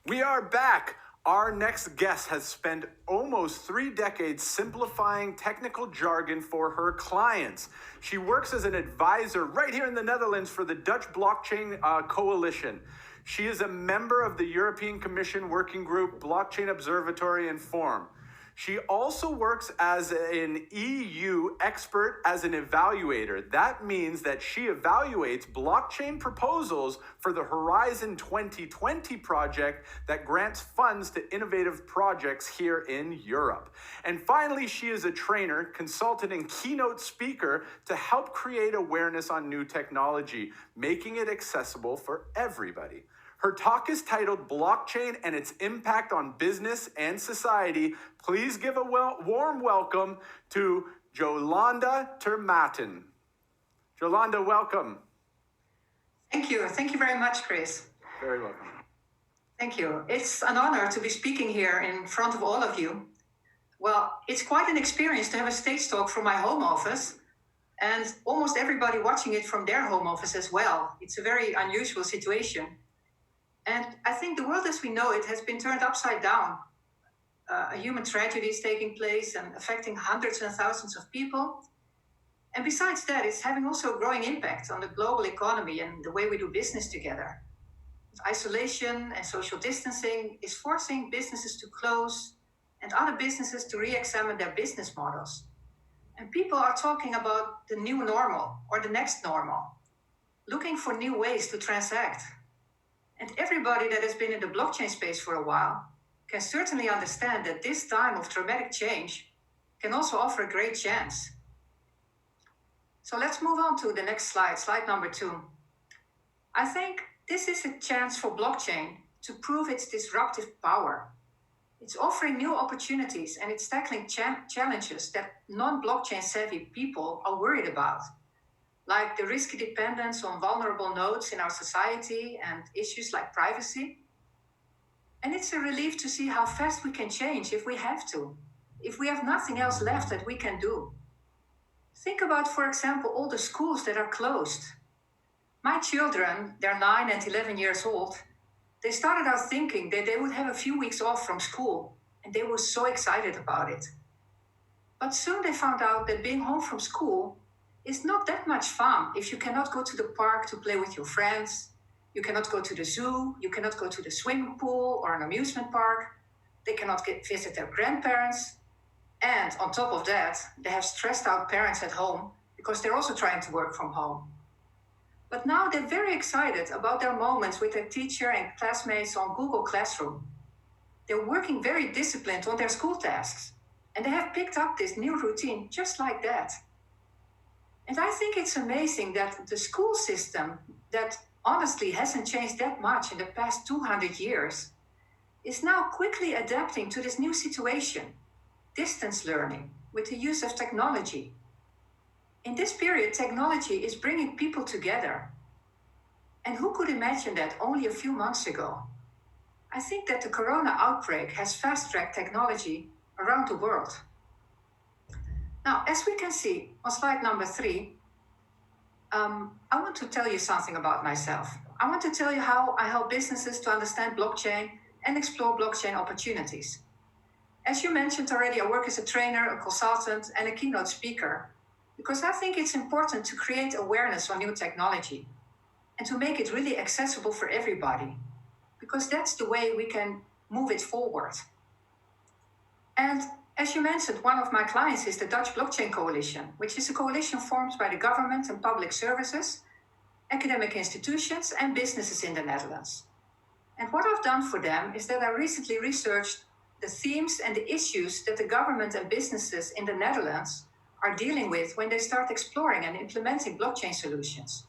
We are back. Our next guest has spent almost 3 decades simplifying technical jargon for her clients. She works as an advisor right here in the Netherlands for the Dutch Blockchain Coalition. She is a member of the European Commission Working Group, Blockchain Observatory, and Forum. She also works as an EU expert as an evaluator. That means that she evaluates blockchain proposals for the Horizon 2020 project that grants funds to innovative projects here in Europe. And finally, she is a trainer, consultant, and keynote speaker to help create awareness on new technology, making it accessible for everybody. Her talk is titled Blockchain and Its Impact on Business and Society. Please give a warm welcome to Jolanda ter Maten. Jolanda, welcome. Thank you. Thank you very much, Chris. Very welcome. Thank you. It's an honor to be speaking here in front of all of you. Well, it's quite an experience to have a stage talk from my home office and almost everybody watching it from their home office as well. It's a very unusual situation. And I think the world as we know it has been turned upside down. A human tragedy is taking place and affecting hundreds and thousands of people. And besides that, it's having also a growing impact on the global economy and the way we do business together. Isolation and social distancing is forcing businesses to close and other businesses to re-examine their business models. And people are talking about the new normal or the next normal, looking for new ways to transact. And everybody that has been in the blockchain space for a while can certainly understand that this time of dramatic change can also offer a great chance. So let's move on to the next slide, slide number 2. I think this is a chance for blockchain to prove its disruptive power. It's offering new opportunities and it's tackling challenges that non-blockchain savvy people are worried about, like the risky dependence on vulnerable nodes in our society and issues like privacy. And it's a relief to see how fast we can change if we have to, if we have nothing else left that we can do. Think about, for example, all the schools that are closed. My children, they're 9 and 11 years old, they started out thinking that they would have a few weeks off from school, and they were so excited about it. But soon they found out that being home from school is not that much fun if you cannot go to the park to play with your friends, you cannot go to the zoo, you cannot go to the swimming pool or an amusement park, they cannot visit their grandparents, and on top of that, they have stressed out parents at home because they're also trying to work from home. But now they're very excited about their moments with their teacher and classmates on Google Classroom. They're working very disciplined on their school tasks, and they have picked up this new routine just like that. And I think it's amazing that the school system, that honestly hasn't changed that much in the past 200 years, is now quickly adapting to this new situation, distance learning, with the use of technology. In this period, technology is bringing people together. And who could imagine that only a few months ago? I think that the corona outbreak has fast-tracked technology around the world. Now, as we can see on slide number 3, I want to tell you something about myself. I want to tell you how I help businesses to understand blockchain and explore blockchain opportunities. As you mentioned already, I work as a trainer, a consultant, and a keynote speaker, because I think it's important to create awareness on new technology and to make it really accessible for everybody, because that's the way we can move it forward. And as you mentioned, one of my clients is the Dutch Blockchain Coalition, which is a coalition formed by the government and public services, academic institutions, and businesses in the Netherlands. And what I've done for them is that I recently researched the themes and the issues that the government and businesses in the Netherlands are dealing with when they start exploring and implementing blockchain solutions.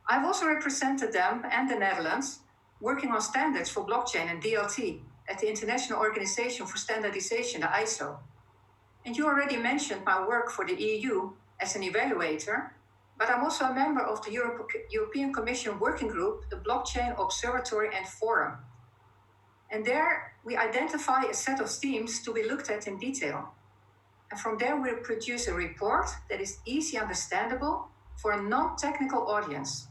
I've also represented them and the Netherlands working on standards for blockchain and DLT at the International Organization for Standardization, the ISO. And you already mentioned my work for the EU as an evaluator, but I'm also a member of the European Commission Working Group, the Blockchain Observatory and Forum. And there we identify a set of themes to be looked at in detail. And from there we produce a report that is easy understandable for a non-technical audience.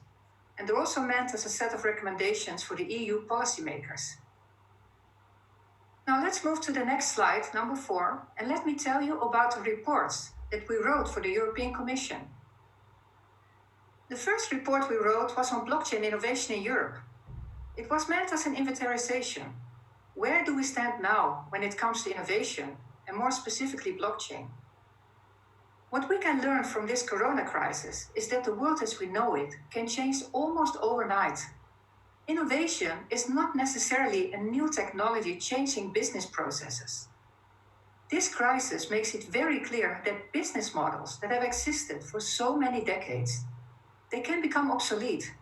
And they're also meant as a set of recommendations for the EU policymakers. Now let's move to the next slide, number 4, and let me tell you about the reports that we wrote for the European Commission. The first report we wrote was on blockchain innovation in Europe. It was meant as an inventarization. Where do we stand now when it comes to innovation, and more specifically blockchain? What we can learn from this corona crisis is that the world as we know it can change almost overnight. Innovation is not necessarily a new technology changing business processes. This crisis makes it very clear that business models that have existed for so many decades, they can become obsolete.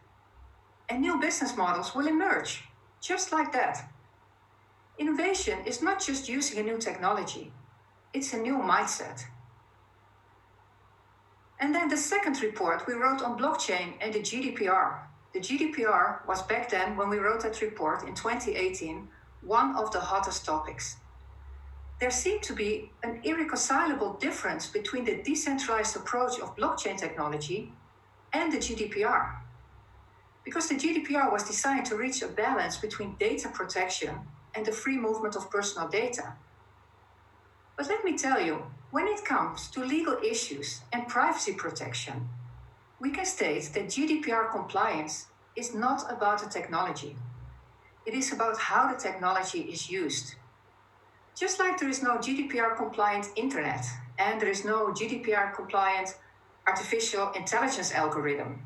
And new business models will emerge, just like that. Innovation is not just using a new technology, it's a new mindset. And then the second report we wrote on blockchain and the GDPR. The GDPR was back then, when we wrote that report in 2018, one of the hottest topics. There seemed to be an irreconcilable difference between the decentralized approach of blockchain technology and the GDPR. Because the GDPR was designed to reach a balance between data protection and the free movement of personal data. But let me tell you, when it comes to legal issues and privacy protection, we can state that GDPR compliance is not about the technology. It is about how the technology is used. Just like there is no GDPR compliant internet and there is no GDPR compliant artificial intelligence algorithm,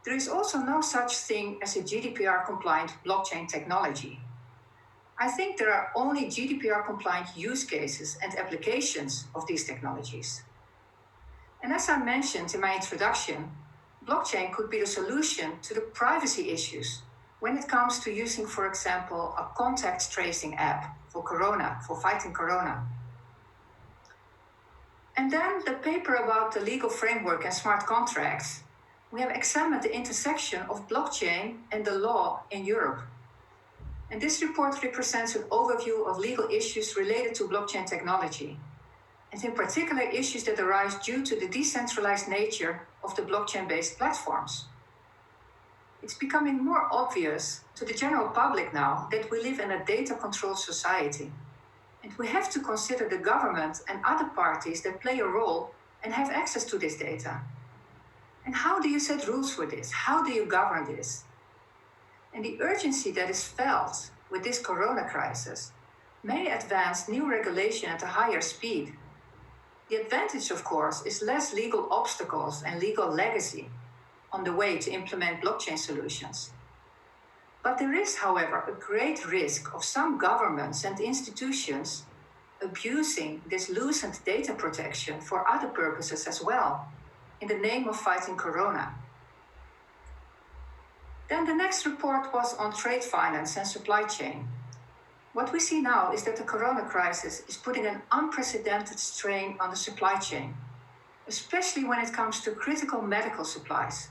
there is also no such thing as a GDPR compliant blockchain technology. I think there are only GDPR compliant use cases and applications of these technologies. And as I mentioned in my introduction, blockchain could be the solution to the privacy issues when it comes to using, for example, a contact tracing app for corona, for fighting corona. And then the paper about the legal framework and smart contracts. We have examined the intersection of blockchain and the law in Europe. And this report represents an overview of legal issues related to blockchain technology, and in particular issues that arise due to the decentralized nature of the blockchain-based platforms. It's becoming more obvious to the general public now that we live in a data-controlled society, and we have to consider the government and other parties that play a role and have access to this data. And how do you set rules for this? How do you govern this? And the urgency that is felt with this corona crisis may advance new regulation at a higher speed. The advantage, of course, is less legal obstacles and legal legacy on the way to implement blockchain solutions. But there is, however, a great risk of some governments and institutions abusing this loosened data protection for other purposes as well, in the name of fighting corona. Then the next report was on trade finance and supply chain. What we see now is that the corona crisis is putting an unprecedented strain on the supply chain, especially when it comes to critical medical supplies.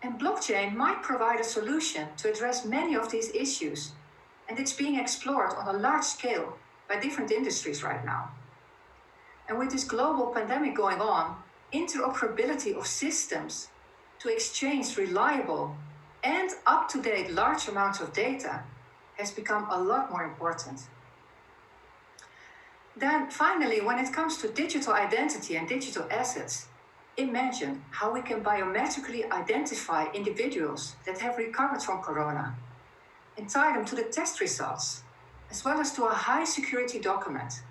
And blockchain might provide a solution to address many of these issues, and it's being explored on a large scale by different industries right now. And with this global pandemic going on, interoperability of systems to exchange reliable and up-to-date large amounts of data has become a lot more important. Then finally, when it comes to digital identity and digital assets, imagine how we can biometrically identify individuals that have recovered from corona and tie them to the test results, as well as to a high security document.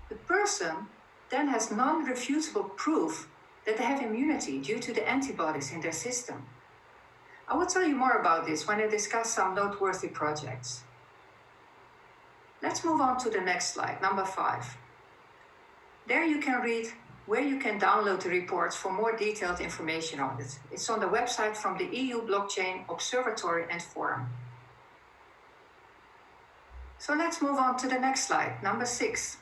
The person then has non-refutable proof that they have immunity due to the antibodies in their system. I will tell you more about this when I discuss some noteworthy projects. Let's move on to the next slide, number 5. There you can read where you can download the reports for more detailed information on it. It's on the website from the EU Blockchain Observatory and Forum. So let's move on to the next slide, number 6.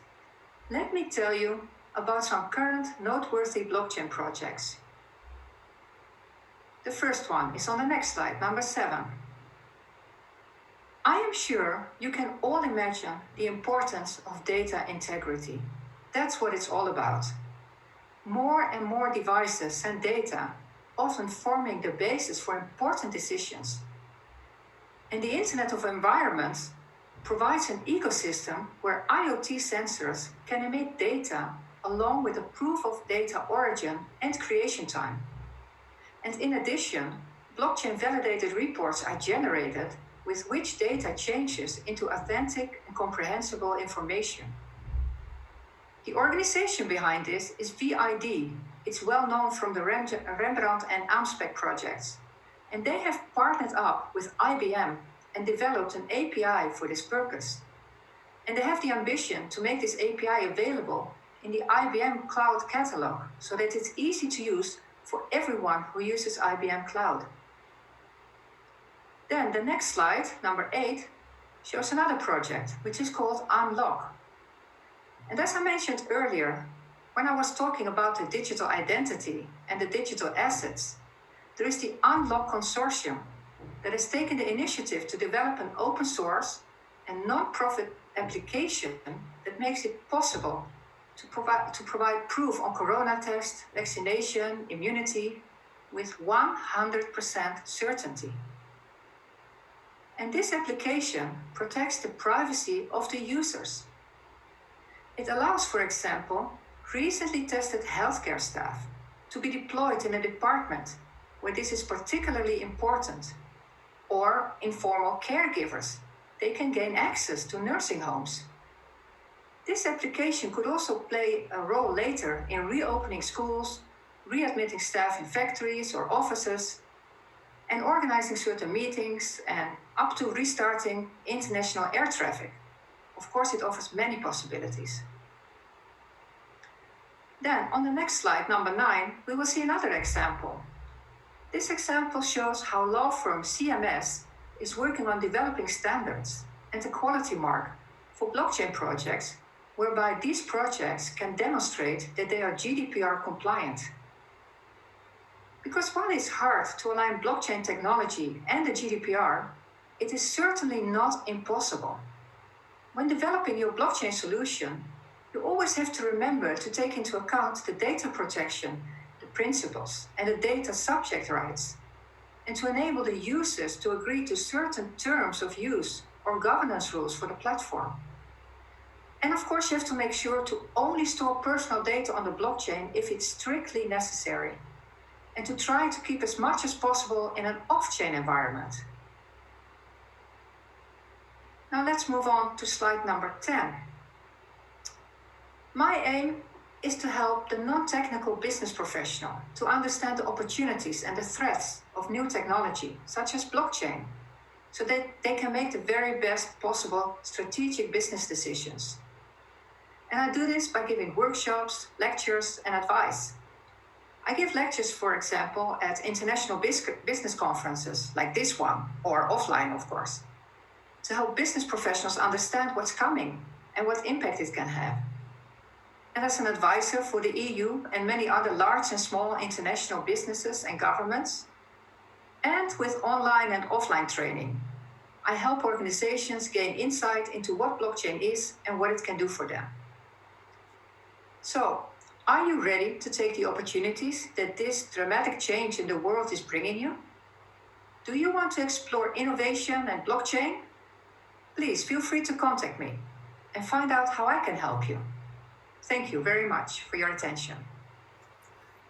Let me tell you about some current noteworthy blockchain projects. The first one is on the next slide, number 7. I am sure you can all imagine the importance of data integrity. That's what it's all about. More and more devices and data, often forming the basis for important decisions. And the Internet of Environments provides an ecosystem where IoT sensors can emit data along with a proof of data origin and creation time. And in addition, blockchain validated reports are generated with which data changes into authentic and comprehensible information. The organization behind this is VID. It's well known from the Rembrandt and AMSPEC projects. And they have partnered up with IBM and developed an API for this purpose. And they have the ambition to make this API available in the IBM Cloud Catalog so that it's easy to use for everyone who uses IBM Cloud. Then the next slide, number 8, shows another project, which is called Unlock. And as I mentioned earlier, when I was talking about the digital identity and the digital assets, there is the Unlock Consortium that has taken the initiative to develop an open source and non-profit application that makes it possible to provide proof on corona test, vaccination, immunity with 100% certainty. And this application protects the privacy of the users. It allows, for example, recently tested healthcare staff to be deployed in a department where this is particularly important, or informal caregivers. They can gain access to nursing homes. This application could also play a role later in reopening schools, readmitting staff in factories or offices, and organizing certain meetings, and up to restarting international air traffic. Of course, it offers many possibilities. Then, on the next slide, number 9, we will see another example. This example shows how law firm CMS is working on developing standards and a quality mark for blockchain projects, whereby these projects can demonstrate that they are GDPR compliant. Because while it's hard to align blockchain technology and the GDPR, it is certainly not impossible. When developing your blockchain solution, you always have to remember to take into account the data protection, the principles, and the data subject rights, and to enable the users to agree to certain terms of use or governance rules for the platform. And of course, you have to make sure to only store personal data on the blockchain if it's strictly necessary, and to try to keep as much as possible in an off-chain environment. Now let's move on to slide number 10. My aim is to help the non-technical business professional to understand the opportunities and the threats of new technology, such as blockchain, so that they can make the very best possible strategic business decisions. And I do this by giving workshops, lectures, and advice. I give lectures, for example, at international business conferences like this one, or offline, of course, to help business professionals understand what's coming and what impact it can have. And as an advisor for the EU and many other large and small international businesses and governments, and with online and offline training, I help organizations gain insight into what blockchain is and what it can do for them. So, are you ready to take the opportunities that this dramatic change in the world is bringing you? Do you want to explore innovation and blockchain? Please feel free to contact me and find out how I can help you. Thank you very much for your attention.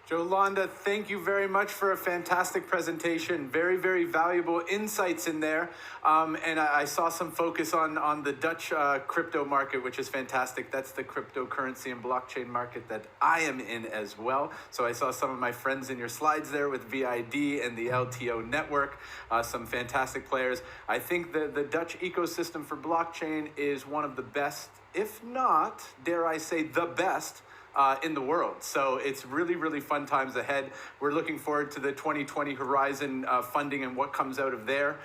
Jolanda, thank you very much for a fantastic presentation. Very, very valuable insights in there. And I saw some focus on the Dutch crypto market, which is fantastic. That's the cryptocurrency and blockchain market that I am in as well. So I saw some of my friends in your slides there with VID and the LTO network, some fantastic players. I think the Dutch ecosystem for blockchain is one of the best, if not, dare I say, the best in the world. So it's really, really fun times ahead. We're looking forward to the 2020 Horizon funding and what comes out of there.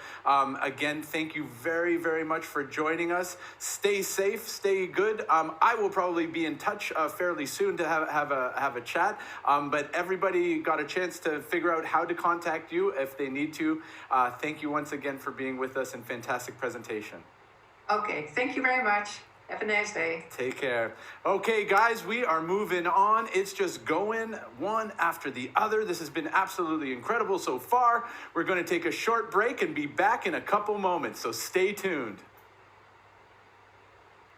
Again, thank you very, very much for joining us. Stay safe, stay good. I will probably be in touch fairly soon to have a chat. But everybody got a chance to figure out how to contact you if they need to. Thank you once again for being with us and fantastic presentation. Okay, thank you very much. Have a nice day. Take care. Okay, guys, we are moving on. It's just going one after the other. This has been absolutely incredible so far. We're going to take a short break and be back in a couple moments, so stay tuned.